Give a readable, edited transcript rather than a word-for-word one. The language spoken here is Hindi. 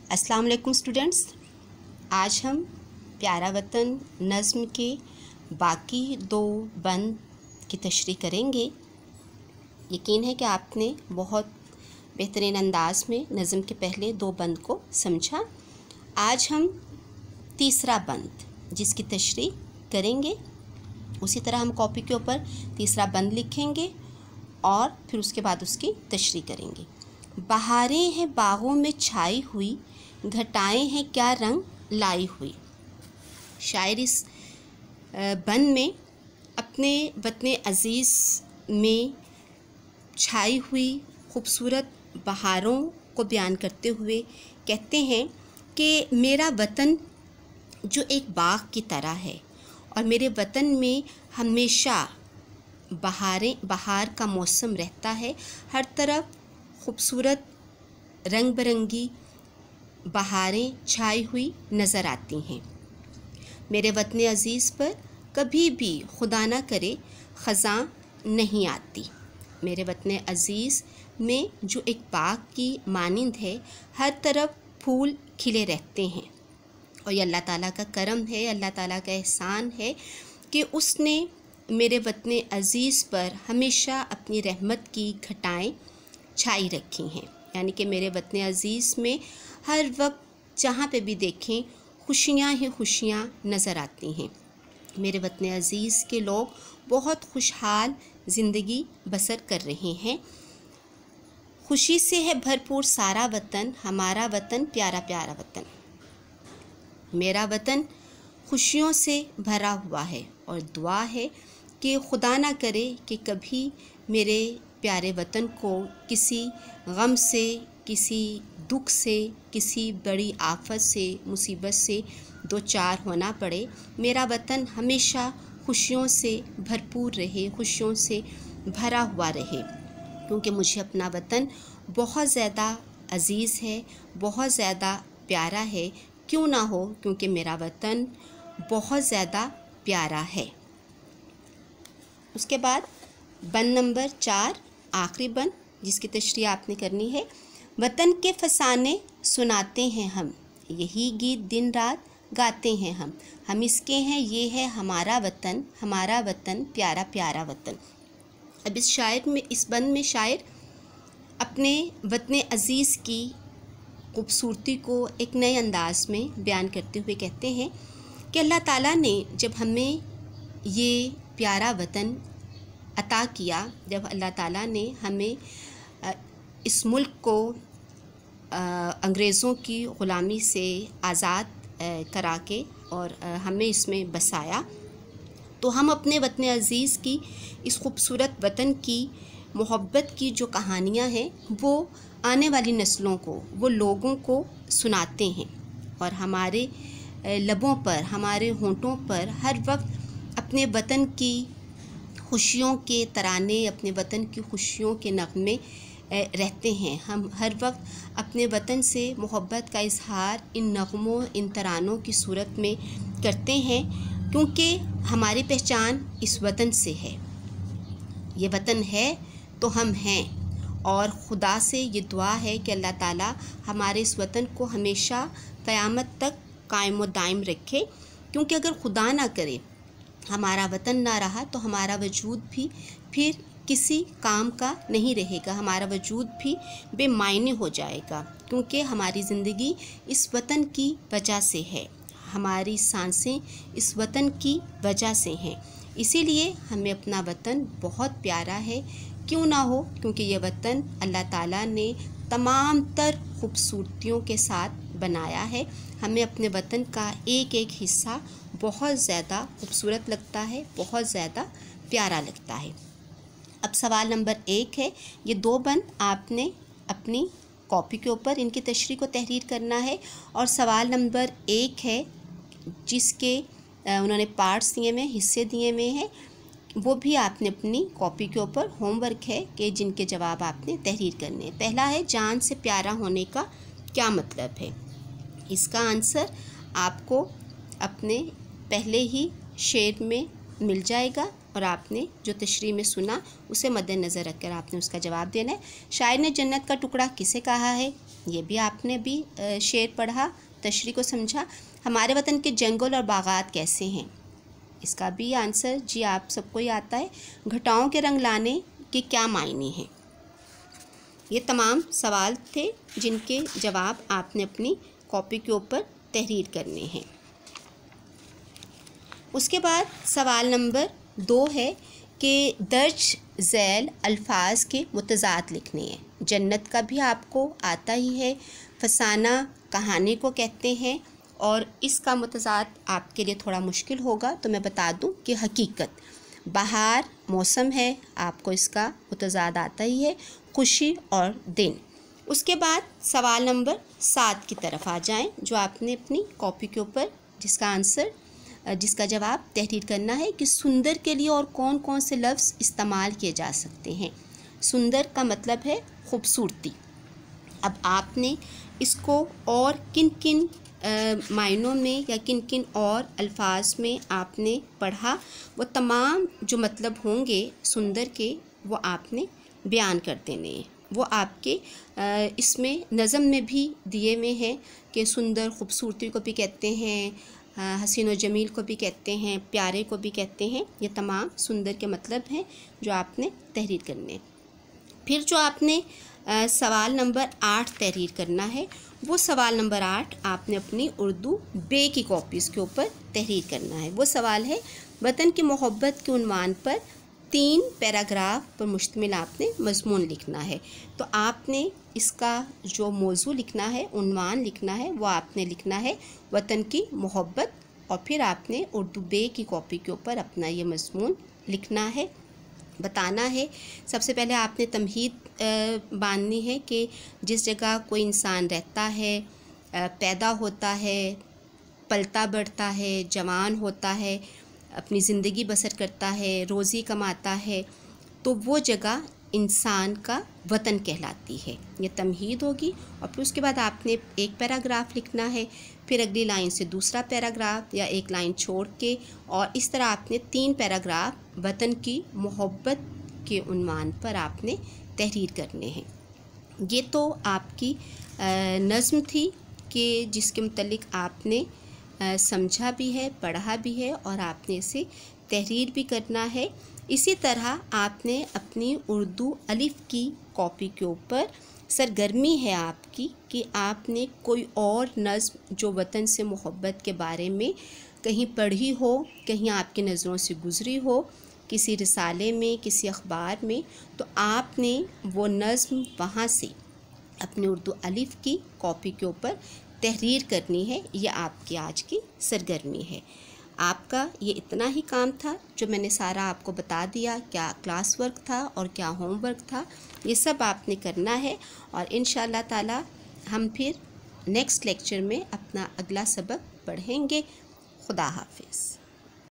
अस्सलाम वालेकुम स्टूडेंट्स। आज हम प्यारा वतन नज़्म के बाकी दो बंद की तशरीह करेंगे। यकीन है कि आपने बहुत बेहतरीन अंदाज में नज़्म के पहले दो बंद को समझा। आज हम तीसरा बंद जिसकी तशरीह करेंगे, उसी तरह हम कॉपी के ऊपर तीसरा बंद लिखेंगे और फिर उसके बाद उसकी तशरीह करेंगे। बहारें हैं बागों में छाई हुई, घटाएं हैं क्या रंग लाई हुई। शायर इस बंद में अपने वतन अज़ीज़ में छाई हुई खूबसूरत बहारों को बयान करते हुए कहते हैं कि मेरा वतन जो एक बाग की तरह है और मेरे वतन में हमेशा बहार का मौसम रहता है। हर तरफ खूबसूरत रंग बिरंगी बहारें छाई हुई नज़र आती हैं। मेरे वतन अज़ीज़ पर कभी भी खुदा ना करे ख़ज़ां नहीं आती। मेरे वतन अज़ीज़ में जो एक बाग की मानिंद है, हर तरफ फूल खिले रहते हैं और ये अल्लाह ताला का करम है, अल्लाह ताला का एहसान है कि उसने मेरे वतन अज़ीज़ पर हमेशा अपनी रहमत की घटाएं छाई रखी हैं। यानी कि मेरे वतन अज़ीज़ में हर वक्त जहाँ पे भी देखें खुशियाँ ही खुशियाँ नज़र आती हैं। मेरे वतन अज़ीज़ के लोग बहुत खुशहाल ज़िंदगी बसर कर रहे हैं। खुशी से है भरपूर सारा वतन, हमारा वतन प्यारा प्यारा वतन। मेरा वतन खुशियों से भरा हुआ है और दुआ है कि खुदा ना करे कि कभी मेरे प्यारे वतन को किसी गम से, किसी दुख से, किसी बड़ी आफत से, मुसीबत से दो चार होना पड़े। मेरा वतन हमेशा खुशियों से भरपूर रहे, खुशियों से भरा हुआ रहे, क्योंकि मुझे अपना वतन बहुत ज़्यादा अज़ीज़ है, बहुत ज़्यादा प्यारा है। क्यों ना हो, क्योंकि मेरा वतन बहुत ज़्यादा प्यारा है। उसके बाद बंद नंबर 4 आखिरी बंद जिसकी तशरीह आपने करनी है। वतन के फसाने सुनाते हैं हम, यही गीत दिन रात गाते हैं हम इसके हैं, ये है हमारा वतन प्यारा प्यारा वतन। अब इस बंद में शायर अपने वतन अज़ीज़ की खूबसूरती को एक नए अंदाज में बयान करते हुए कहते हैं कि अल्लाह ताला ने जब हमें ये प्यारा वतन अता किया, जब अल्लाह ताला ने हमें इस मुल्क को अंग्रेज़ों की ग़ुलामी से आज़ाद करा के और हमें इसमें बसाया, तो हम अपने वतन अज़ीज़ की इस खूबसूरत वतन की मोहब्बत की जो कहानियाँ हैं वो आने वाली नस्लों को, वो लोगों को सुनाते हैं और हमारे लबों पर, हमारे होंठों पर हर वक्त अपने वतन की खुशियों के तराने, अपने वतन की खुशियों के नग़मे रहते हैं। हम हर वक्त अपने वतन से मोहब्बत का इजहार इन नग़मों, इन तरानों की सूरत में करते हैं, क्योंकि हमारी पहचान इस वतन से है। ये वतन है तो हम हैं और ख़ुदा से ये दुआ है कि अल्लाह ताला हमारे इस वतन को हमेशा क़यामत तक कायम व दायम रखे, क्योंकि अगर खुदा ना करे हमारा वतन ना रहा तो हमारा वजूद भी फिर किसी काम का नहीं रहेगा, हमारा वजूद भी बेमायने हो जाएगा, क्योंकि हमारी ज़िंदगी इस वतन की वजह से है, हमारी सांसें इस वतन की वजह से हैं। इसीलिए हमें अपना वतन बहुत प्यारा है। क्यों ना हो, क्योंकि ये वतन अल्लाह ताला ने तमाम तर खूबसूरतियों के साथ बनाया है। हमें अपने वतन का एक एक हिस्सा बहुत ज़्यादा खूबसूरत लगता है, बहुत ज़्यादा प्यारा लगता है। अब सवाल नंबर 1 है, ये दो बंद आपने अपनी कॉपी के ऊपर इनकी तशरीह को तहरीर करना है और सवाल नंबर 1 है जिसके उन्होंने पार्ट्स दिए हुए, हिस्से दिए हुए हैं, वो भी आपने अपनी कॉपी के ऊपर होमवर्क है कि जिनके जवाब आपने तहरीर करने हैं। पहला है, जान से प्यारा होने का क्या मतलब है। इसका आंसर आपको अपने पहले ही शेर में मिल जाएगा और आपने जो तशरीह में सुना उसे मद्देनज़र रखकर आपने उसका जवाब देना है। शायर ने जन्नत का टुकड़ा किसे कहा है, ये भी आपने भी शेर पढ़ा, तशरीह को समझा। हमारे वतन के जंगल और बागात कैसे हैं, इसका भी आंसर जी आप सबको ही आता है। घटाओं के रंग लाने के क्या मायने हैं। ये तमाम सवाल थे जिनके जवाब आपने अपनी कॉपी के ऊपर तहरीर करने हैं। उसके बाद सवाल नंबर 2 है कि दर्ज झैल अल्फाज के मुतज़ाद लिखने हैं। जन्नत का भी आपको आता ही है, फसाना कहानी को कहते हैं, और इसका मुतज़ाद आपके लिए थोड़ा मुश्किल होगा, तो मैं बता दूं कि हकीकत। बहार मौसम है, आपको इसका मुतज़ाद आता ही है, खुशी और दिन। उसके बाद सवाल नंबर 7 की तरफ आ जाएं, जो आपने अपनी कॉपी के ऊपर जिसका जवाब तहरीर करना है कि सुंदर के लिए और कौन कौन से लफ्ज़ इस्तेमाल किए जा सकते हैं। सुंदर का मतलब है खूबसूरती। अब आपने इसको और किन किन मायनों में या किन किन और अल्फाज में आपने पढ़ा, वो तमाम जो मतलब होंगे सुंदर के, वो आपने बयान कर देने हैं। वो आपके इसमें नज़म में भी दिए हुए हैं कि सुंदर खूबसूरती को भी कहते हैं, हसीन व जमील को भी कहते हैं, प्यारे को भी कहते हैं। ये तमाम सुंदर के मतलब हैं जो आपने तहरीर करने हैं। फिर जो आपने सवाल नंबर 8 तहरीर करना है, वो सवाल नंबर 8 आपने अपनी उर्दू बे की कॉपीज़ के ऊपर तहरीर करना है। वो सवाल है वतन की मोहब्बत के उन्वान पर 3 पैराग्राफ पर मुश्तमिल आपने मज़मून लिखना है। तो आपने इसका जो मौजू लिखना है, उन्वान लिखना है, वो आपने लिखना है वतन की मोहब्बत, और फिर आपने उर्दू बे की कॉपी के ऊपर अपना ये मज़मून लिखना है, बताना है। सबसे पहले आपने तमहीद बांधनी है कि जिस जगह कोई इंसान रहता है, पैदा होता है, पलता बढ़ता है, जवान होता है, अपनी ज़िंदगी बसर करता है, रोज़ी कमाता है, तो वो जगह इंसान का वतन कहलाती है। ये तमहीद होगी, और फिर उसके बाद आपने एक पैराग्राफ लिखना है, फिर अगली लाइन से दूसरा पैराग्राफ या एक लाइन छोड़ के, और इस तरह आपने 3 पैराग्राफ वतन की मोहब्बत के उन्वान पर आपने तहरीर करने हैं। ये तो आपकी नज़्म थी कि जिसके मुतल्लिक आपने समझा भी है, पढ़ा भी है, और आपने इसे तहरीर भी करना है। इसी तरह आपने अपनी उर्दू अलिफ़ की कॉपी के ऊपर सरगर्मी है आपकी कि आपने कोई और नज़्म जो वतन से मोहब्बत के बारे में कहीं पढ़ी हो, कहीं आपकी नज़रों से गुज़री हो, किसी रिसाले में, किसी अखबार में, तो आपने वो नज़्म वहाँ से अपनी उर्दू अलिफ़ की कॉपी के ऊपर तहरीर करनी है। ये आपकी आज की सरगर्मी है। आपका ये इतना ही काम था जो मैंने सारा आपको बता दिया, क्या क्लास वर्क था और क्या होमवर्क था, ये सब आपने करना है। और इंशाअल्लाह ताला हम फिर नेक्स्ट लेक्चर में अपना अगला सबक पढ़ेंगे। खुदा हाफिज़।